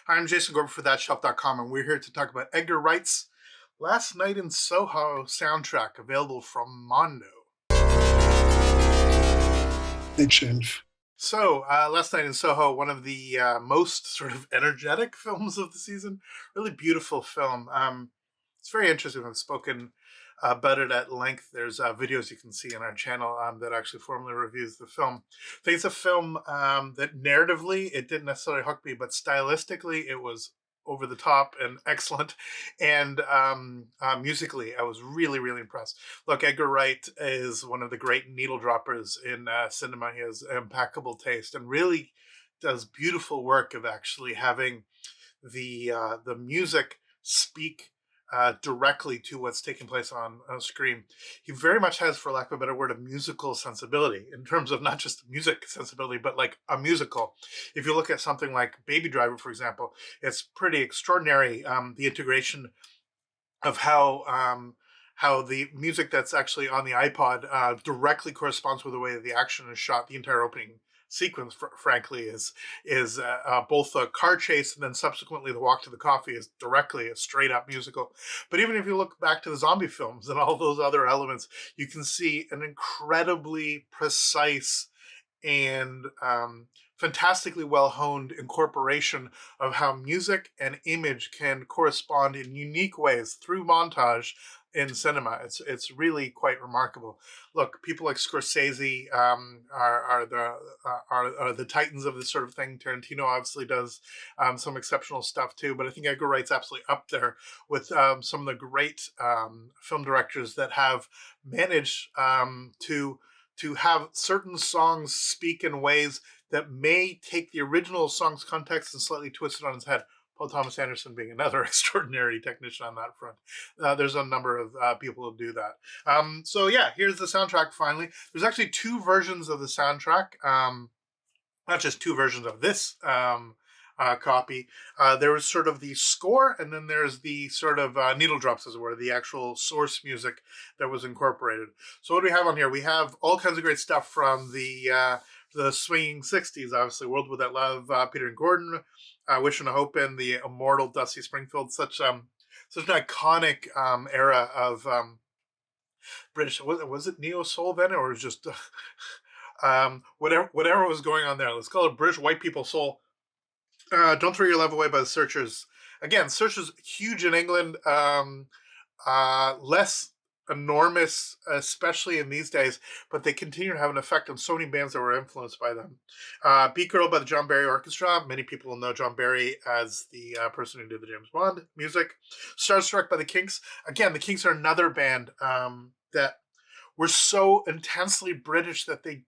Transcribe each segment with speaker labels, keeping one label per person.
Speaker 1: Hi, I'm Jason Gorber for ThatShelf.com, and we're here to talk about Edgar Wright's Last Night in Soho soundtrack, available from Mondo.
Speaker 2: Shelf.
Speaker 1: Last Night in Soho, one of the most sort of energetic films of the season. Really beautiful film. It's very interesting. I've spoken about it at length. There's videos you can see on our channel that actually formally reviews the film. I think it's a film that narratively it didn't necessarily hook me, but stylistically it was over the top and excellent. And musically, I was really, really impressed. Look, Edgar Wright is one of the great needle droppers in cinema. He has impeccable taste and really does beautiful work of actually having the music speak directly to what's taking place on screen. He very much has, for lack of a better word, a musical sensibility in terms of not just music sensibility, but like a musical. If you look at something like Baby Driver, for example, it's pretty extraordinary. The integration of how the music that's actually on the iPod directly corresponds with the way that the action is shot. The entire opening sequence, frankly, is both a car chase and then subsequently the walk to the coffee is directly a straight up musical. But even if you look back to the zombie films and all those other elements, you can see an incredibly precise and fantastically well honed incorporation of how music and image can correspond in unique ways through montage in cinema. It's really quite remarkable. Look, people like Scorsese are the titans of this sort of thing. Tarantino obviously does some exceptional stuff too, but I think Edgar Wright's absolutely up there with some of the great film directors that have managed to have certain songs speak in ways that may take the original song's context and slightly twist it on its head. Paul Thomas Anderson being another extraordinary technician on that front. There's a number of people who do that. So here's the soundtrack finally. There's actually two versions of the soundtrack. Not just two versions of this copy. There was sort of the score, and then there's the sort of needle drops, as it were, the actual source music that was incorporated. So what do we have on here? We have all kinds of great stuff from the swinging 60s, obviously, World Without Love, Peter and Gordon, Wish and Hope, and the immortal Dusty Springfield, such an iconic era of British. Was it neo soul then, or was it just whatever was going on there? Let's call it British white people soul. Don't Throw Your Love Away by the Searchers. Again, Searchers huge in England, less enormous, especially in these days, but they continue to have an effect on so many bands that were influenced by them. Beat Girl by the John Barry Orchestra. Many people will know John Barry as the person who did the James Bond music. Starstruck by the Kinks. Again, the Kinks are another band that were so intensely British that they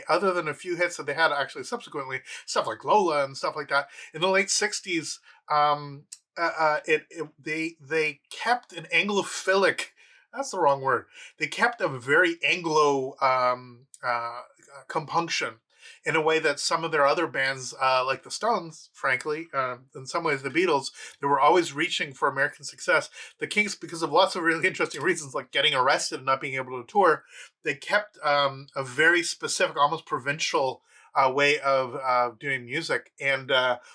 Speaker 1: other than a few hits that they had actually subsequently, stuff like Lola and stuff like that, in the late 60s, they kept an Anglophilic, that's the wrong word, they kept a very Anglo compunction in a way that some of their other bands, like the Stones, frankly, in some ways the Beatles, they were always reaching for American success. The Kinks, because of lots of really interesting reasons, like getting arrested and not being able to tour, they kept a very specific, almost provincial way of doing music. And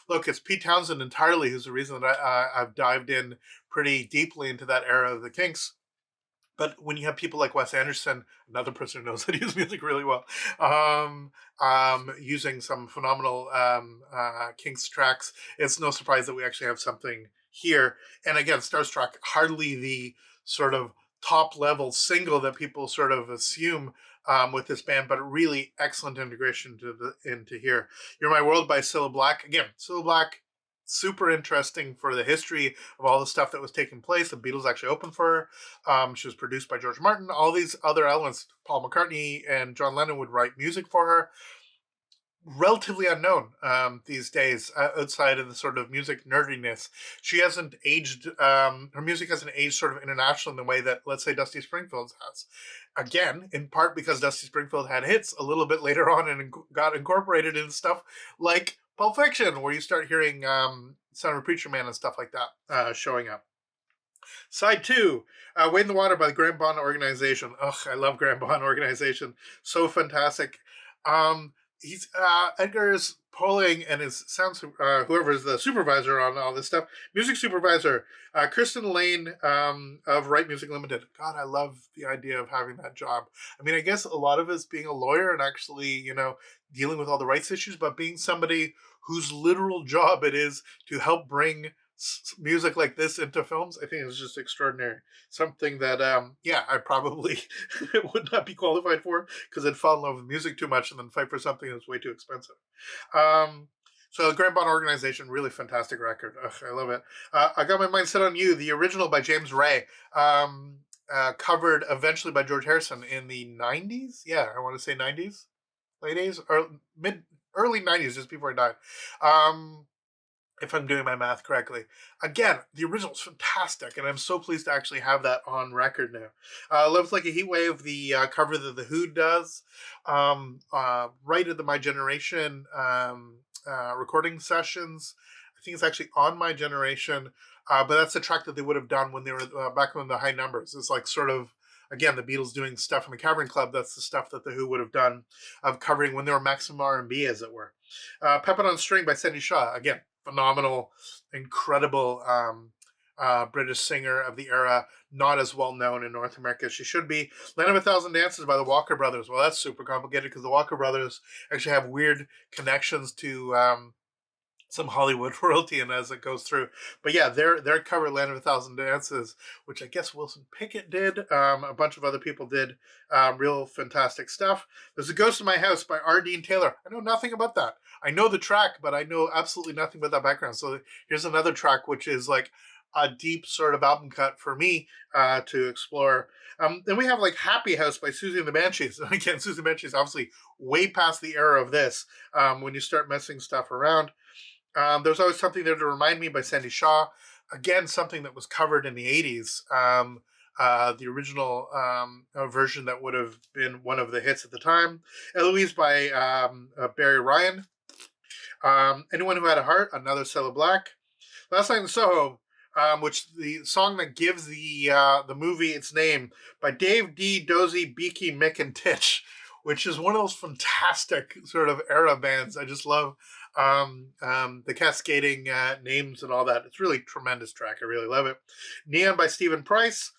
Speaker 1: look, it's Pete Townsend entirely who's the reason that I've dived in pretty deeply into that era of the Kinks. But when you have people like Wes Anderson, another person who knows how to use music really well, using some phenomenal Kinks tracks, it's no surprise that we actually have something here. And again, Starstruck, hardly the sort of top level single that people sort of assume with this band, but really excellent integration into here. You're My World by Cilla Black. Again, Cilla Black, super interesting for the history of all the stuff that was taking place. The Beatles actually opened for her. She was produced by George Martin. All these other elements, Paul McCartney and John Lennon would write music for her. Relatively unknown these days outside of the sort of music nerdiness. She hasn't aged, her music hasn't aged sort of internationally in the way that, let's say, Dusty Springfield's has. Again, in part because Dusty Springfield had hits a little bit later on and got incorporated into stuff like Pulp Fiction, where you start hearing Son of a Preacher Man and stuff like that showing up. Side two, Wade in the Water by the Graham Bond Organization. Ugh, I love Graham Bond Organization. So fantastic. Edgar's pulling and his whoever is the supervisor on all this stuff, music supervisor, Kristen Lane of Wright Music Limited. God, I love the idea of having that job. I mean, I guess a lot of it's being a lawyer and actually, dealing with all the rights issues, but being somebody whose literal job it is to help bring music like this into films, I think is just extraordinary. Something that, I probably would not be qualified for because I'd fall in love with music too much and then fight for something that's way too expensive. Um, so the Grand Bond Organization, really fantastic record. Ugh, I love it. I Got My Mind Set on You, the original by James Ray, covered eventually by George Harrison in the 90s. Yeah, I want to say 90s, late 80s, or early 90s, just before he died. If I'm doing my math correctly. Again, the original is fantastic, and I'm so pleased to actually have that on record now. Love's Like a Heat Wave, the cover that The Who does, right at the My Generation recording sessions. I think it's actually on My Generation, but that's the track that they would have done when they were back when the High Numbers. It's like sort of, again, the Beatles doing stuff in the Cavern Club. That's the stuff that The Who would have done of covering when they were maximum R&B, as it were. Puppet on String by Sandy Shaw. Again, phenomenal, incredible British singer of the era, not as well known in North America as she should be. Land of a Thousand Dances by the Walker Brothers. Well, that's super complicated because the Walker Brothers actually have weird connections to some Hollywood royalty and as it goes through. But yeah, their cover Land of a Thousand Dances, which I guess Wilson Pickett did, a bunch of other people did, real fantastic stuff. There's A Ghost in My House by R. Dean Taylor. I know nothing about that. I know the track, but I know absolutely nothing about that background. So here's another track, which is like a deep sort of album cut for me to explore. Then we have like Happy House by Susie and the Banshees. Again, Susie and the Banshees obviously way past the era of this when you start messing stuff around. There's Always Something There to Remind Me by Sandy Shaw. Again, something that was covered in the 80s. The original version that would have been one of the hits at the time. Eloise by Barry Ryan. Anyone Who Had a Heart, another Cella Black. Last Night in Soho, which the song that gives the movie its name, by Dave D, Dozy, Beaky, Mick, and Titch, which is one of those fantastic sort of era bands. I just love the cascading names and all that. It's really a tremendous track. I really love it. Neon by Stephen Price.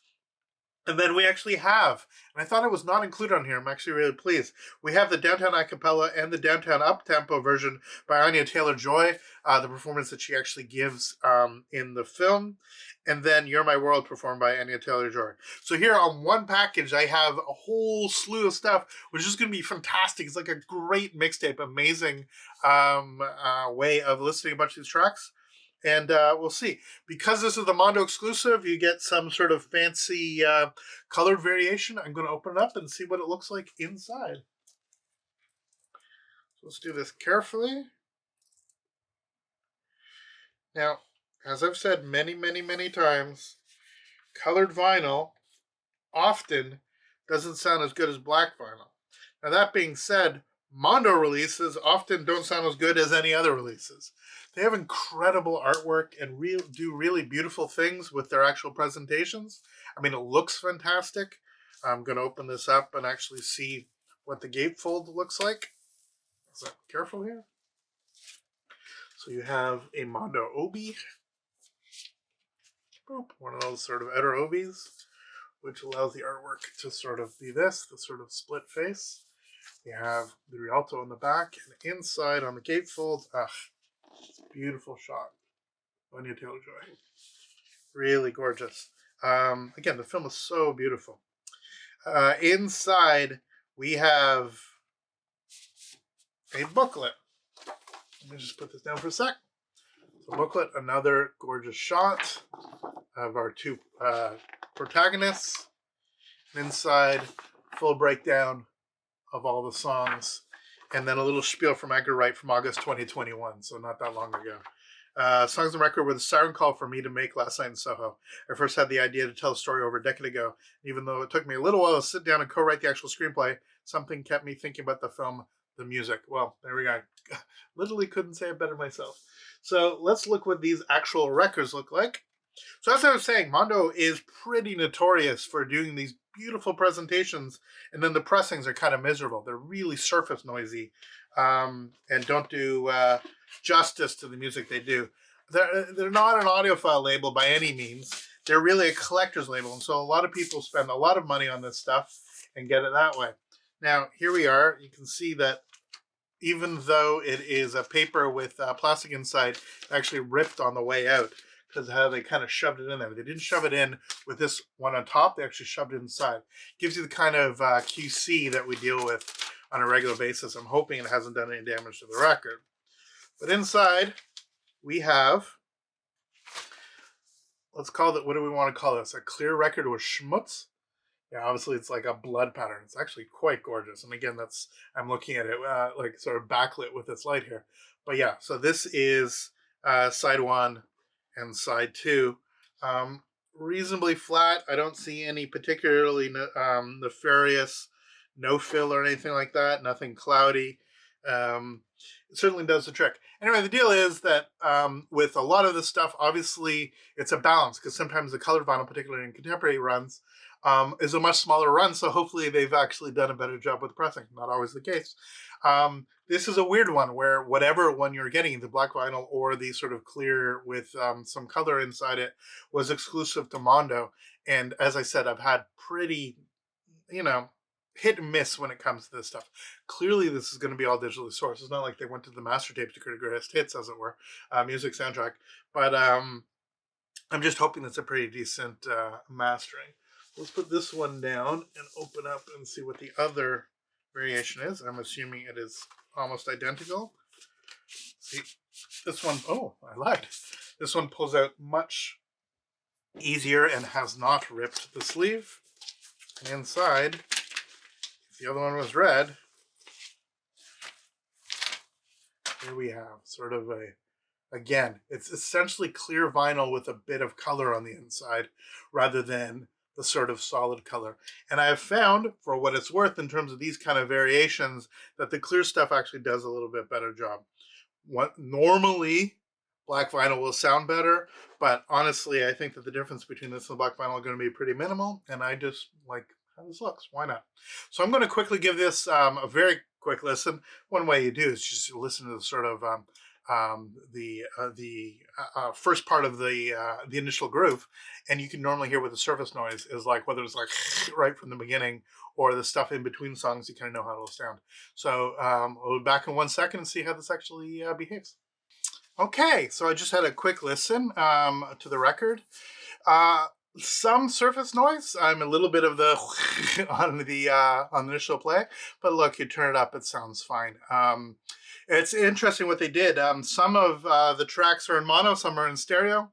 Speaker 1: And then we actually have, and I thought it was not included on here. I'm actually really pleased. We have the Downtown Acapella and the Downtown Uptempo version by Anya Taylor-Joy, the performance that she actually gives in the film. And then You're My World, performed by Anya Taylor-Joy. So here on one package, I have a whole slew of stuff, which is going to be fantastic. It's like a great mixtape, amazing way of listening to a bunch of these tracks. And we'll see. Because this is the Mondo exclusive, you get some sort of fancy colored variation. I'm going to open it up and see what it looks like inside. So let's do this carefully. Now, as I've said many, many, many times, colored vinyl often doesn't sound as good as black vinyl. Now, that being said, Mondo releases often don't sound as good as any other releases. They have incredible artwork and do really beautiful things with their actual presentations. I mean, it looks fantastic. I'm going to open this up and actually see what the gatefold looks like. So careful here. So you have a Mondo Obi. Boop, one of those sort of outer Obis, which allows the artwork to sort of be this, the sort of split face. We have the Rialto on the back, and inside on the gatefold, it's a beautiful shot. Anya Taylor-Joy. Really gorgeous. Again, the film is so beautiful. Inside, we have a booklet. Let me just put this down for a sec. So booklet, another gorgeous shot of our two protagonists. And inside, full breakdown of all the songs. And then a little spiel from Edgar Wright from August 2021, so not that long ago. Songs on record were the siren call for me to make Last Night in Soho. I first had the idea to tell the story over a decade ago. Even though it took me a little while to sit down and co-write the actual screenplay, something kept me thinking about the film, the music. Well, there we go. Literally couldn't say it better myself. So let's look what these actual records look like. So as I was saying, Mondo is pretty notorious for doing these beautiful presentations, and then the pressings are kind of miserable. They're really surface noisy. and don't do justice to the music they do. They're not an audiophile label by any means. They're really a collector's label, and so a lot of people spend a lot of money on this stuff and get it that way. Now here we are. You can see that even though it is a paper with plastic inside, actually ripped on the way out because how they kind of shoved it in there. They didn't shove it in with this one on top. They actually shoved it inside. Gives you the kind of QC that we deal with on a regular basis. I'm hoping it hasn't done any damage to the record. But inside, we have, let's call it, what do we want to call this? A clear record with schmutz? Yeah, obviously it's like a blood pattern. It's actually quite gorgeous. And again, that's, I'm looking at it like sort of backlit with this light here. But yeah, so this is side one and side two. Reasonably flat. I don't see any particularly nefarious no fill or anything like that. Nothing cloudy. It certainly does the trick. Anyway, the deal is that with a lot of this stuff, obviously it's a balance because sometimes the colored vinyl, particularly in contemporary runs, is a much smaller run. So hopefully they've actually done a better job with pressing. Not always the case. This is a weird one where whatever one you're getting, the black vinyl or the sort of clear with some color inside it, was exclusive to Mondo. And as I said, I've had pretty, hit and miss when it comes to this stuff. Clearly, this is going to be all digitally sourced. It's not like they went to the master tapes to create a greatest hits, as it were, music soundtrack. But I'm just hoping that's a pretty decent mastering. Let's put this one down and open up and see what the other variation is. I'm assuming it is almost identical. See, this one, oh, I lied. This one pulls out much easier and has not ripped the sleeve. And inside, if the other one was red, here we have sort of again, it's essentially clear vinyl with a bit of color on the inside rather than the sort of solid color. And I have found, for what it's worth in terms of these kind of variations, that the clear stuff actually does a little bit better job. What normally black vinyl will sound better, but honestly, I think that the difference between this and black vinyl are going to be pretty minimal, and I just like how this looks. Why not? So I'm going to quickly give this a very quick listen. One way you do is just listen to the sort of the first part of the initial groove, and you can normally hear what the surface noise is like, whether it's like right from the beginning or the stuff in between songs. You kind of know how it'll sound. So we'll be back in 1 second and see how this actually behaves. Okay, so I just had a quick listen to the record. Some surface noise. I'm a little bit of the on the initial play, but look, you turn it up, it sounds fine. It's interesting what they did. Some of the tracks are in mono, some are in stereo.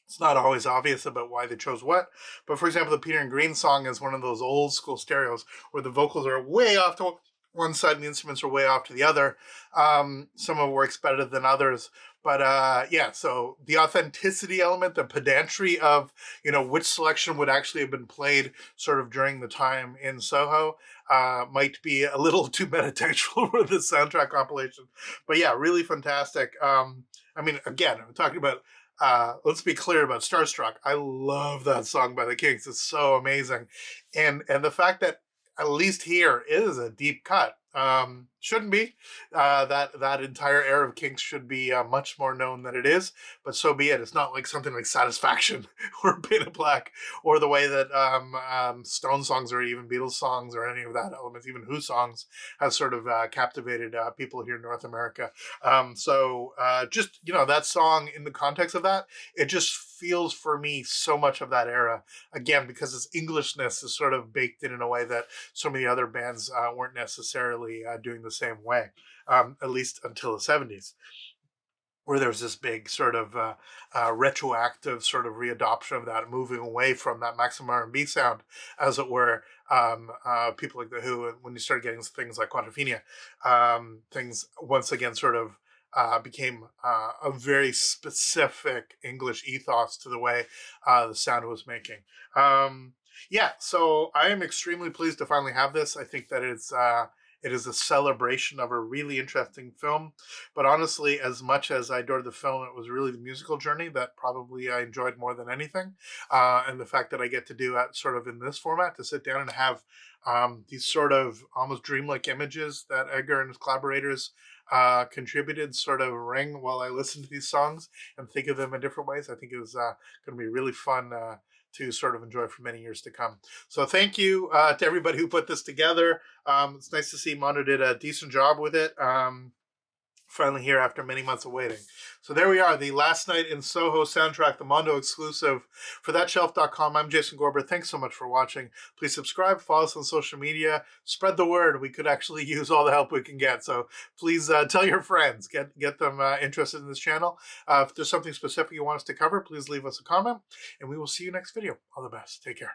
Speaker 1: It's not always obvious about why they chose what, but for example, the Peter and Green song is one of those old school stereos where the vocals are way off to one side and the instruments are way off to the other. Some of it works better than others. But yeah, so the authenticity element, the pedantry of, which selection would actually have been played sort of during the time in Soho might be a little too metatextual for the soundtrack compilation. But yeah, really fantastic. I mean, again, I'm talking about, let's be clear about Starstruck. I love that song by the Kinks. It's so amazing. And the fact that at least here is a deep cut. Shouldn't be. That entire era of Kinks should be much more known than it is, but so be it. It's not like something like Satisfaction or Painted Black or the way that Stone songs or even Beatles songs or any of that elements, even Who songs, has sort of captivated people here in North America. So just, that song in the context of that, it just feels for me so much of that era. Again, because its Englishness is sort of baked in a way that so many other bands weren't necessarily doing the same way, at least until the 70s, where there was this big sort of retroactive sort of readoption of that, moving away from that maximum R&B sound, as it were. People like The Who, when you started getting things like Quadrophenia, things once again sort of became a very specific English ethos to the way the sound was making. Yeah, so I am extremely pleased to finally have this. I think that It is a celebration of a really interesting film. But honestly, as much as I adored the film, it was really the musical journey that probably I enjoyed more than anything. And the fact that I get to do that sort of in this format, to sit down and have these sort of almost dreamlike images that Edgar and his collaborators contributed sort of ring while I listen to these songs and think of them in different ways. I think it was going to be really fun to sort of enjoy for many years to come. So thank you to everybody who put this together. It's nice to see Mondo did a decent job with it. Finally here after many months of waiting. So there we are, the Last Night in Soho soundtrack, the Mondo exclusive for thatshelf.com. I'm Jason Gorber. Thanks so much for watching. Please subscribe, follow us on social media, spread the word. We could actually use all the help we can get. So please tell your friends, get them interested in this channel. If there's something specific you want us to cover, please leave us a comment, and we will see you next video. All the best. Take care.